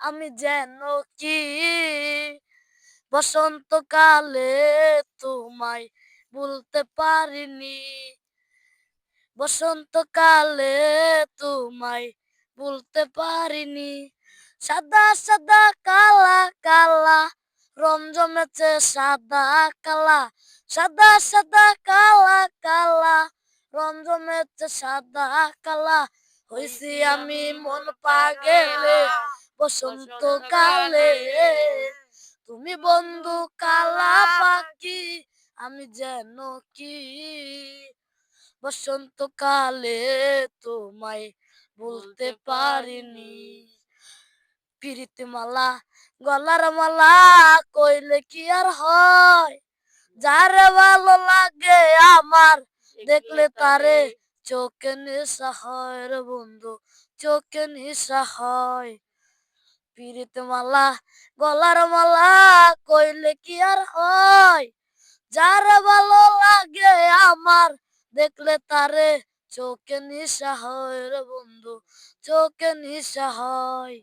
আমি যেন কি বসন্তকালে তোমায় ভুলতে পারিনি, বসন্তকালে তোমায় ভুলতে পারিনি। সাদা সাদা কালা কালা রং জমেছে সাদা কালা, সাদা সাদা কালা কালা রং জমেছে সাদা কালা। হইছি আমি মন পাগেলে বসন্তকালে, তুমি বন্ধু কালা পাখি আমি যেন কি বসন্তকালে তোমায় বলতে পারিনি। পিরিতি মালা গলার মালা কইলে কি আর হয়, যারে ভালো লাগে আমার দেখলে তারে চোখে নেশা হয় রে বন্ধু, চোখে নেশা হয়। পিরিতি মালা গলার মালা কইলে কি আর হয়, যারে ভালো লাগে আমার দেখলে তারে চোখে নেশা হয় রে বন্ধু, চোখে নেশা হয়।